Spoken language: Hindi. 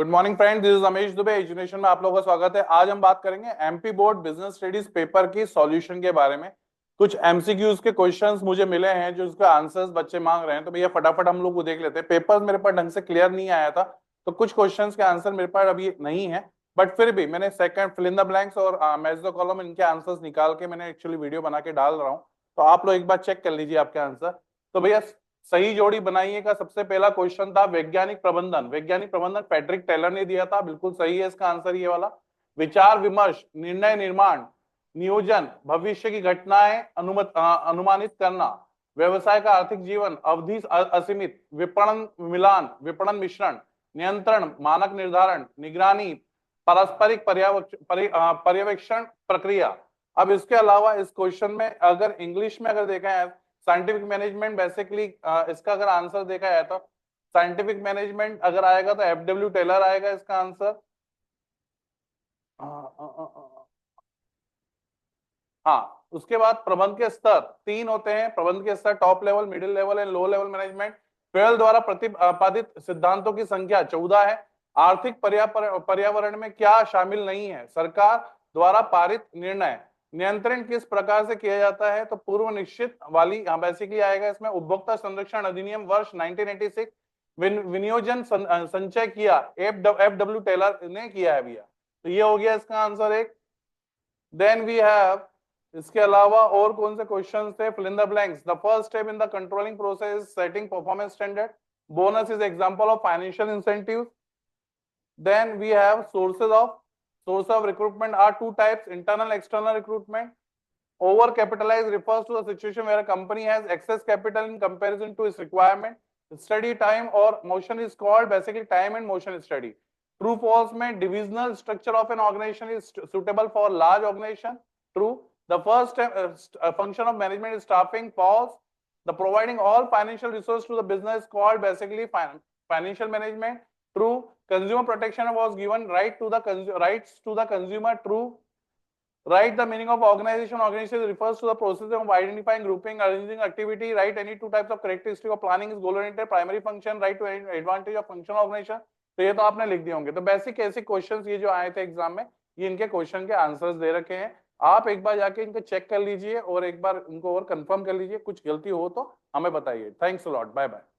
Good morning friend, this is Amish Dubey. Education में आप लोगों का स्वागत है। आज हम बात करेंगे MP board business studies paper की सॉल्यूशन के बारे में। कुछ एमसीक्यूज के क्वेश्चंस मुझे मिले हैं जो उसके आंसर्स बच्चे मांग रहे हैं, तो भैया फटाफट हम लोग को देख लेते हैं। पेपर मेरे पास ढंग से क्लियर नहीं आया था, तो कुछ क्वेश्चंस के आंसर मेरे पास अभी नहीं है, बट फिर भी मैंने second fill in the blanks और मैच द कॉलम इनके आंसर्स निकाल के मैंने एक्चुअली वीडियो बना के डाल रहा हूँ। तो आप लोग एक बार चेक कर लीजिए आपके आंसर। तो भैया सही जोड़ी बनाइए का सबसे पहला क्वेश्चन था वैज्ञानिक प्रबंधन। वैज्ञानिक प्रबंधन पैट्रिक टेलर ने दिया था, बिल्कुल सही है इसका आंसर ये वाला। विचार विमर्श, निर्णय निर्माण, नियोजन, भविष्य की घटनाएं अनुमानित करना, व्यवसाय का आर्थिक जीवन, अवधि असीमित, विपणन मिलान, विपणन मिश्रण, नियंत्रण, मानक निर्धारण, निगरानी, पारस्परिक पर्यवेक्षण प्रक्रिया। अब इसके अलावा इस क्वेश्चन में अगर इंग्लिश में अगर देखा है साइंटिफिक मैनेजमेंट, बेसिकली इसका अगर आंसर देखा जाए तो साइंटिफिक मैनेजमेंट अगर आएगा तो एफडब्ल्यू टेलर आएगा इसका आंसर। हाँ, उसके बाद प्रबंध के स्तर तीन होते हैं। प्रबंध के स्तर top level, middle level and low level management. Fail द्वारा प्रतिपादित सिद्धांतों की संख्या 14 है। आर्थिक पर्यावरण में क्या शामिल नहीं है? सरकार द्वारा पारित निर्णय। नियंत्रण किस प्रकार से किया जाता है? तो पूर्व निश्चित वाली बेसिकली आएगा इसमें। उपभोक्ता संरक्षण अधिनियम वर्ष 1986। विनियोजन संचय किया एफडब्ल्यू टेलर ने किया है भैया। तो ये हो गया इसका आंसर एक। देन वी हैव इसके अलावा और कौन से क्वेश्चन थे? Fill in the blanks. The first step in the controlling process setting performance standard. Bonus is example of financial incentive. Then we have source of recruitment are two types: internal, external recruitment. Overcapitalized refers to a situation where a company has excess capital in comparison to its requirement. Study time or motion is called basically time and motion study. True false में divisional structure of an organization is suitable for large organization. True. The first function of management is staffing. False. The providing all financial resources to the business is called basically financial management. True. Consumer protection was given rights to the consumer. True. Right, the meaning of organization. Organization refers to the process of identifying, grouping, arranging activity. Right, any two types of characteristic of planning is goal oriented. Primary function, right to advantage of functional organization. तो ये तो आपने लिख दिए होंगे। तो बेसिक ऐसे क्वेश्चंस ये जो आए थे एग्जाम में, ये इनके क्वेश्चन के आंसर्स दे रखे हैं। आप एक बार जाके इनको चेक कर लीजिए और एक बार इनको और कंफर्म कर लीजिए। कुछ गलती हो तो हमें बताइए। Thanks a lot, bye bye.